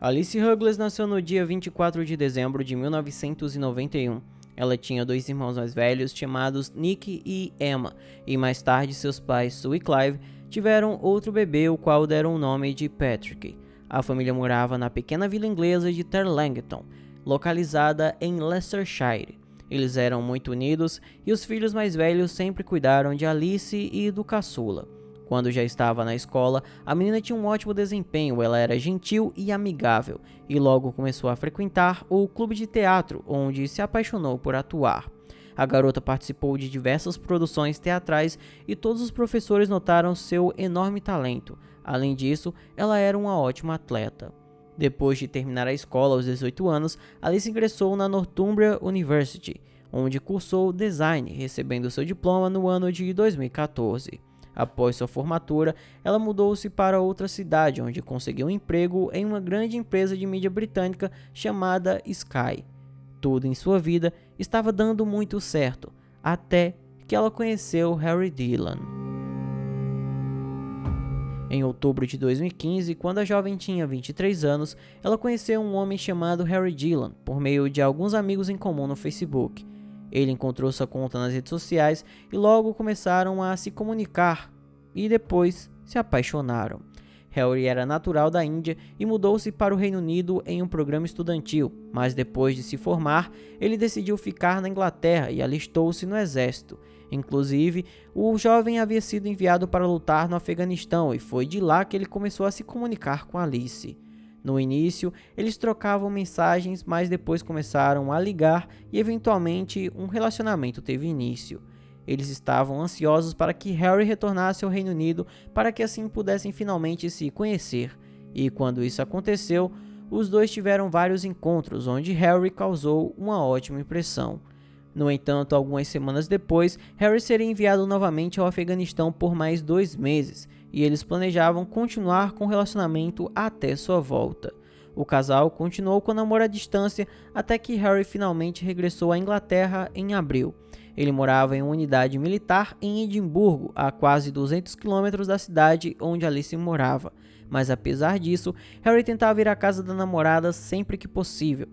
Alice Douglas nasceu no dia 24 de dezembro de 1991. Ela tinha dois irmãos mais velhos chamados Nick e Emma, e mais tarde seus pais, Sue e Clive, tiveram outro bebê, o qual deram o nome de Patrick. A família morava na pequena vila inglesa de Terlangton, localizada em Leicestershire. Eles eram muito unidos e os filhos mais velhos sempre cuidaram de Alice e do caçula. Quando já estava na escola, a menina tinha um ótimo desempenho, ela era gentil e amigável, e logo começou a frequentar o clube de teatro, onde se apaixonou por atuar. A garota participou de diversas produções teatrais e todos os professores notaram seu enorme talento. Além disso, ela era uma ótima atleta. Depois de terminar a escola aos 18 anos, Alice ingressou na Northumbria University, onde cursou design, recebendo seu diploma no ano de 2014. Após sua formatura, ela mudou-se para outra cidade, onde conseguiu um emprego em uma grande empresa de mídia britânica chamada Sky. Tudo em sua vida estava dando muito certo, até que ela conheceu Harry Dillon. Em outubro de 2015, quando a jovem tinha 23 anos, ela conheceu um homem chamado Harry Dillon por meio de alguns amigos em comum no Facebook. Ele encontrou sua conta nas redes sociais e logo começaram a se comunicar e depois se apaixonaram. Harry era natural da Índia e mudou-se para o Reino Unido em um programa estudantil, mas depois de se formar, ele decidiu ficar na Inglaterra e alistou-se no exército. Inclusive, o jovem havia sido enviado para lutar no Afeganistão e foi de lá que ele começou a se comunicar com Alice. No início, eles trocavam mensagens, mas depois começaram a ligar e eventualmente um relacionamento teve início. Eles estavam ansiosos para que Harry retornasse ao Reino Unido para que assim pudessem finalmente se conhecer. E quando isso aconteceu, os dois tiveram vários encontros onde Harry causou uma ótima impressão. No entanto, algumas semanas depois, Harry seria enviado novamente ao Afeganistão por mais 2 meses, e eles planejavam continuar com o relacionamento até sua volta. O casal continuou com o namoro à distância até que Harry finalmente regressou à Inglaterra em abril. Ele morava em uma unidade militar em Edimburgo, a quase 200 km da cidade onde Alice morava, mas apesar disso, Harry tentava ir à casa da namorada sempre que possível.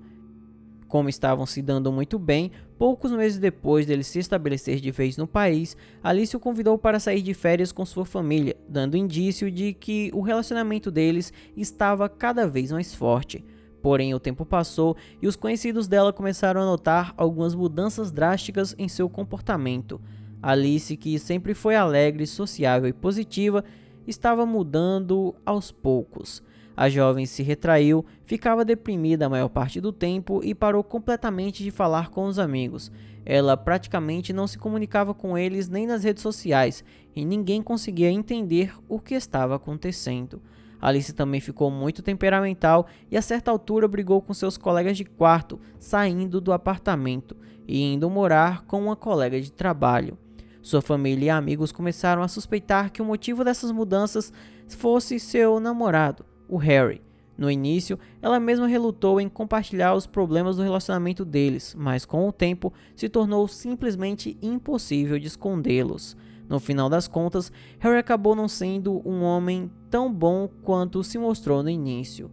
Como estavam se dando muito bem, poucos meses depois dele se estabelecer de vez no país, Alice o convidou para sair de férias com sua família, dando indício de que o relacionamento deles estava cada vez mais forte. Porém, o tempo passou e os conhecidos dela começaram a notar algumas mudanças drásticas em seu comportamento. Alice, que sempre foi alegre, sociável e positiva, estava mudando aos poucos. A jovem se retraiu, ficava deprimida a maior parte do tempo e parou completamente de falar com os amigos. Ela praticamente não se comunicava com eles nem nas redes sociais e ninguém conseguia entender o que estava acontecendo. Alice também ficou muito temperamental e a certa altura brigou com seus colegas de quarto, saindo do apartamento e indo morar com uma colega de trabalho. Sua família e amigos começaram a suspeitar que o motivo dessas mudanças fosse seu namorado, o Harry. No início, ela mesma relutou em compartilhar os problemas do relacionamento deles, mas com o tempo se tornou simplesmente impossível de escondê-los. No final das contas, Harry acabou não sendo um homem tão bom quanto se mostrou no início.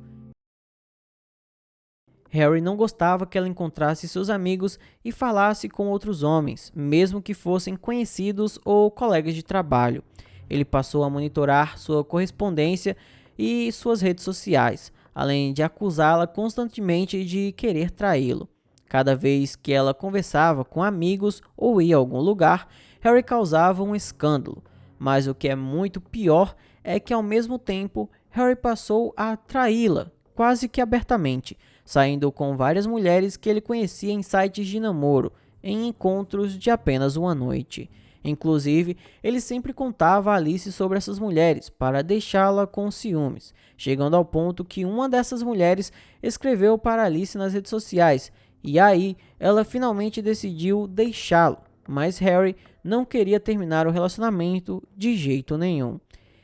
Harry não gostava que ela encontrasse seus amigos e falasse com outros homens, mesmo que fossem conhecidos ou colegas de trabalho. Ele passou a monitorar sua correspondência e suas redes sociais, além de acusá-la constantemente de querer traí-lo. Cada vez que ela conversava com amigos ou ia a algum lugar, Harry causava um escândalo. Mas o que é muito pior é que ao mesmo tempo Harry passou a traí-la, quase que abertamente, saindo com várias mulheres que ele conhecia em sites de namoro, em encontros de apenas uma noite. Inclusive, ele sempre contava a Alice sobre essas mulheres para deixá-la com ciúmes, chegando ao ponto que uma dessas mulheres escreveu para Alice nas redes sociais, e aí ela finalmente decidiu deixá-lo, mas Harry não queria terminar o relacionamento de jeito nenhum.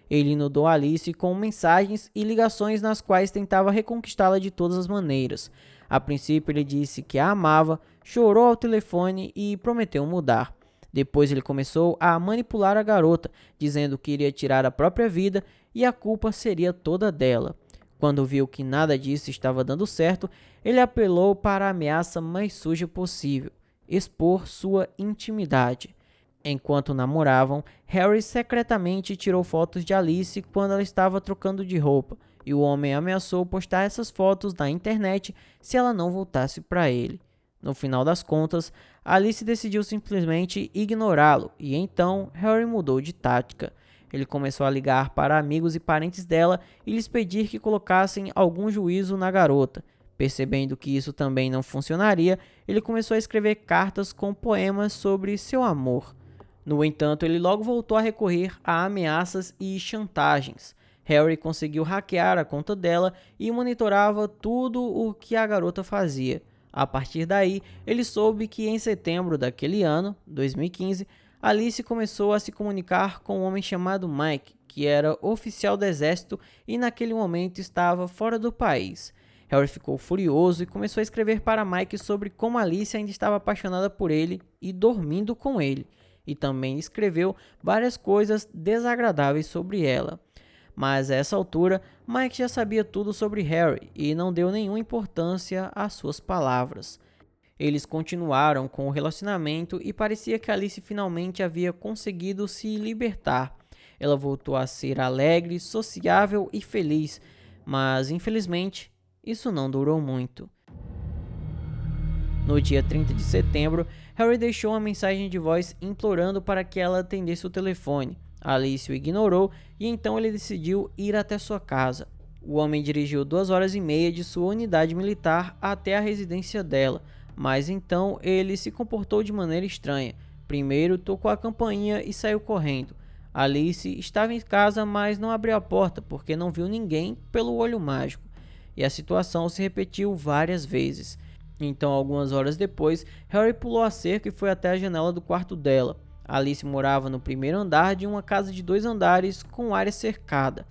Ele inundou Alice com mensagens e ligações nas quais tentava reconquistá-la de todas as maneiras. A princípio ele disse que a amava, chorou ao telefone e prometeu mudar. Depois ele começou a manipular a garota, dizendo que iria tirar a própria vida e a culpa seria toda dela. Quando viu que nada disso estava dando certo, ele apelou para a ameaça mais suja possível: expor sua intimidade. Enquanto namoravam, Harry secretamente tirou fotos de Alice quando ela estava trocando de roupa, e o homem ameaçou postar essas fotos na internet se ela não voltasse para ele. No final das contas, Alice decidiu simplesmente ignorá-lo, e então Harry mudou de tática. Ele começou a ligar para amigos e parentes dela e lhes pedir que colocassem algum juízo na garota. Percebendo que isso também não funcionaria, ele começou a escrever cartas com poemas sobre seu amor. No entanto, ele logo voltou a recorrer a ameaças e chantagens. Harry conseguiu hackear a conta dela e monitorava tudo o que a garota fazia. A partir daí, ele soube que em setembro daquele ano, 2015, Alice começou a se comunicar com um homem chamado Mike, que era oficial do exército e naquele momento estava fora do país. Harry ficou furioso e começou a escrever para Mike sobre como Alice ainda estava apaixonada por ele e dormindo com ele, e também escreveu várias coisas desagradáveis sobre ela. Mas a essa altura, Mike já sabia tudo sobre Harry e não deu nenhuma importância às suas palavras. Eles continuaram com o relacionamento e parecia que Alice finalmente havia conseguido se libertar. Ela voltou a ser alegre, sociável e feliz, mas infelizmente isso não durou muito. No dia 30 de setembro, Harry deixou uma mensagem de voz implorando para que ela atendesse o telefone. Alice o ignorou e então ele decidiu ir até sua casa. O homem dirigiu 2 horas e meia de sua unidade militar até a residência dela, mas então ele se comportou de maneira estranha. Primeiro tocou a campainha e saiu correndo. Alice estava em casa, mas não abriu a porta porque não viu ninguém pelo olho mágico. E a situação se repetiu várias vezes. Então, algumas horas depois, Harry pulou a cerca e foi até a janela do quarto dela. Alice morava no primeiro andar de uma casa de 2 andares com área cercada.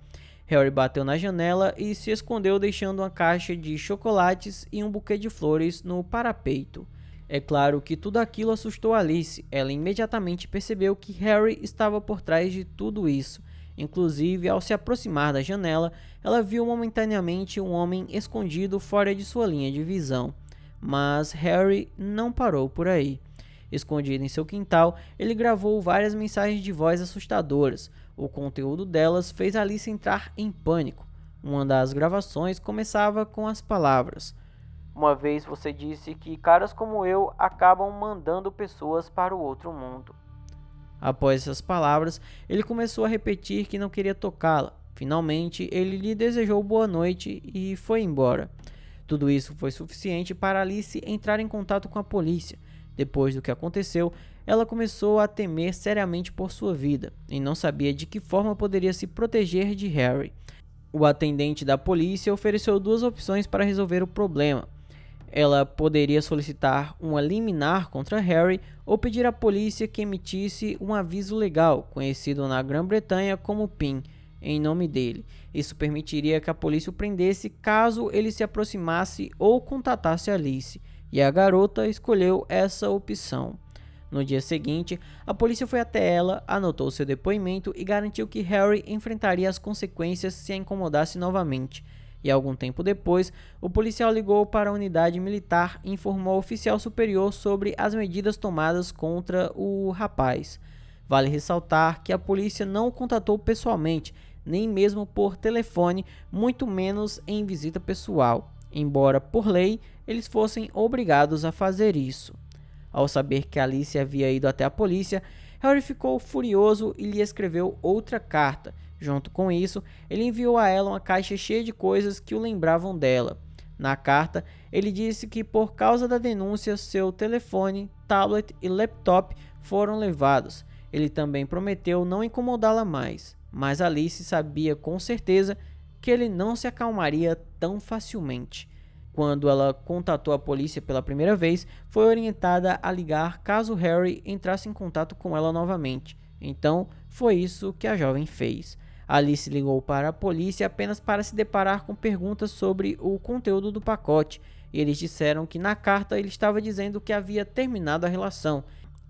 Harry bateu na janela e se escondeu, deixando uma caixa de chocolates e um buquê de flores no parapeito. É claro que tudo aquilo assustou Alice. Ela imediatamente percebeu que Harry estava por trás de tudo isso. Inclusive, ao se aproximar da janela, ela viu momentaneamente um homem escondido fora de sua linha de visão. Mas Harry não parou por aí. Escondido em seu quintal, ele gravou várias mensagens de voz assustadoras. O conteúdo delas fez Alice entrar em pânico. Uma das gravações começava com as palavras: "Uma vez você disse que caras como eu acabam mandando pessoas para o outro mundo." Após essas palavras, ele começou a repetir que não queria tocá-la. Finalmente, ele lhe desejou boa noite e foi embora. Tudo isso foi suficiente para Alice entrar em contato com a polícia. Depois do que aconteceu, ela começou a temer seriamente por sua vida e não sabia de que forma poderia se proteger de Harry. O atendente da polícia ofereceu 2 opções para resolver o problema. Ela poderia solicitar uma liminar contra Harry ou pedir à polícia que emitisse um aviso legal, conhecido na Grã-Bretanha como PIN, em nome dele. Isso permitiria que a polícia o prendesse caso ele se aproximasse ou contatasse Alice, e a garota escolheu essa opção. No dia seguinte, a polícia foi até ela, anotou seu depoimento e garantiu que Harry enfrentaria as consequências se a incomodasse novamente. E algum tempo depois, o policial ligou para a unidade militar e informou ao oficial superior sobre as medidas tomadas contra o rapaz. Vale ressaltar que a polícia não o contatou pessoalmente, nem mesmo por telefone, muito menos em visita pessoal, embora por lei eles fossem obrigados a fazer isso. Ao saber que Alice havia ido até a polícia, Harry ficou furioso e lhe escreveu outra carta. Junto com isso, ele enviou a ela uma caixa cheia de coisas que o lembravam dela. Na carta, ele disse que por causa da denúncia, seu telefone, tablet e laptop foram levados. Ele também prometeu não incomodá-la mais, mas Alice sabia com certeza que ele não se acalmaria tão facilmente. Quando ela contatou a polícia pela primeira vez, foi orientada a ligar caso Harry entrasse em contato com ela novamente. Então, foi isso que a jovem fez. Alice ligou para a polícia apenas para se deparar com perguntas sobre o conteúdo do pacote, e eles disseram que na carta ele estava dizendo que havia terminado a relação,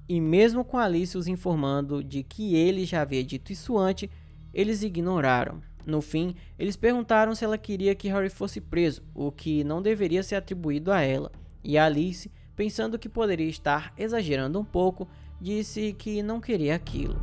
e mesmo com Alice os informando de que ele já havia dito isso antes, eles ignoraram. No fim, eles perguntaram se ela queria que Harry fosse preso, o que não deveria ser atribuído a ela, e Alice, pensando que poderia estar exagerando um pouco, disse que não queria aquilo.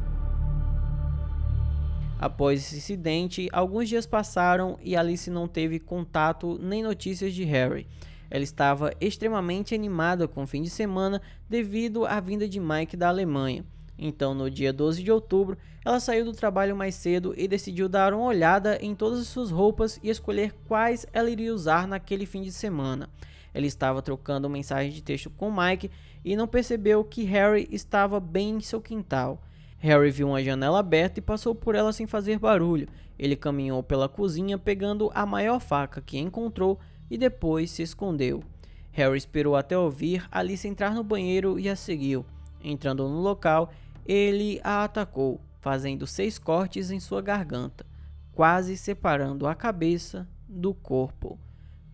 Após esse incidente, alguns dias passaram e Alice não teve contato nem notícias de Harry. Ela estava extremamente animada com o fim de semana devido à vinda de Mike da Alemanha. Então, no dia 12 de outubro, ela saiu do trabalho mais cedo e decidiu dar uma olhada em todas as suas roupas e escolher quais ela iria usar naquele fim de semana. Ela estava trocando mensagem de texto com Mike e não percebeu que Harry estava bem em seu quintal. Harry viu uma janela aberta e passou por ela sem fazer barulho. Ele caminhou pela cozinha pegando a maior faca que encontrou e depois se escondeu. Harry esperou até ouvir Alice entrar no banheiro e a seguiu. Entrando no local, ele a atacou, fazendo 6 cortes em sua garganta, quase separando a cabeça do corpo.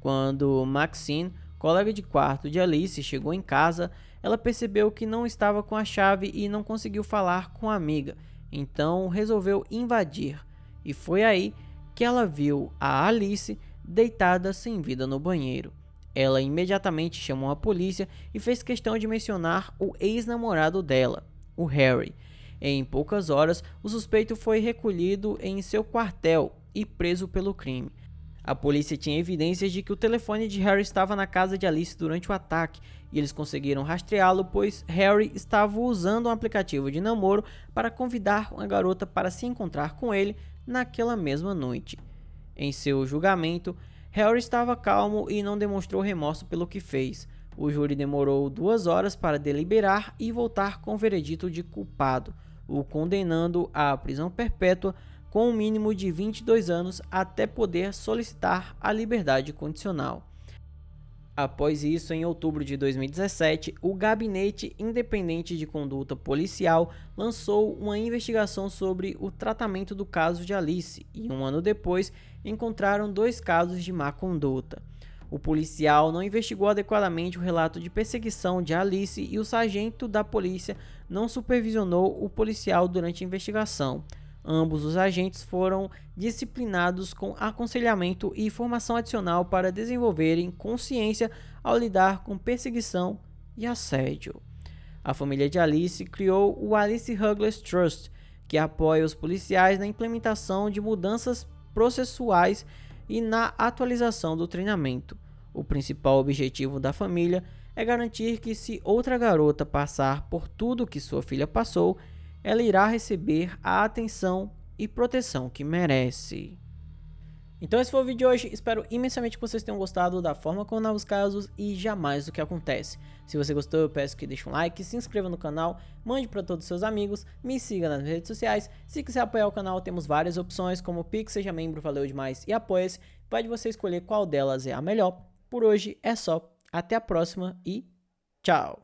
Quando Maxine, colega de quarto de Alice, chegou em casa, ela percebeu que não estava com a chave e não conseguiu falar com a amiga, então resolveu invadir. E foi aí que ela viu a Alice deitada sem vida no banheiro. Ela imediatamente chamou a polícia e fez questão de mencionar o ex-namorado dela, o Harry. Em poucas horas, o suspeito foi recolhido em seu quartel e preso pelo crime. A polícia tinha evidências de que o telefone de Harry estava na casa de Alice durante o ataque, e eles conseguiram rastreá-lo, pois Harry estava usando um aplicativo de namoro para convidar uma garota para se encontrar com ele naquela mesma noite. Em seu julgamento, Harry estava calmo e não demonstrou remorso pelo que fez. O júri demorou 2 horas para deliberar e voltar com o veredito de culpado, o condenando à prisão perpétua com um mínimo de 22 anos até poder solicitar a liberdade condicional. Após isso, em outubro de 2017, o Gabinete Independente de Conduta Policial lançou uma investigação sobre o tratamento do caso de Alice e, um ano depois, encontraram 2 casos de má conduta. O policial não investigou adequadamente o relato de perseguição de Alice e o sargento da polícia não supervisionou o policial durante a investigação. Ambos os agentes foram disciplinados com aconselhamento e formação adicional para desenvolverem consciência ao lidar com perseguição e assédio. A família de Alice criou o Alice Douglas Trust, que apoia os policiais na implementação de mudanças processuais e na atualização do treinamento. O principal objetivo da família é garantir que, se outra garota passar por tudo que sua filha passou, ela irá receber a atenção e proteção que merece. Então esse foi o vídeo de hoje, espero imensamente que vocês tenham gostado da forma como novos casos e jamais do que acontece. Se você gostou, eu peço que deixe um like, se inscreva no canal, mande para todos os seus amigos, me siga nas redes sociais. Se quiser apoiar o canal, temos várias opções como Pix, seja membro, valeu demais, e apoia-se. Pode você escolher qual delas é a melhor. Por hoje é só, até a próxima e tchau!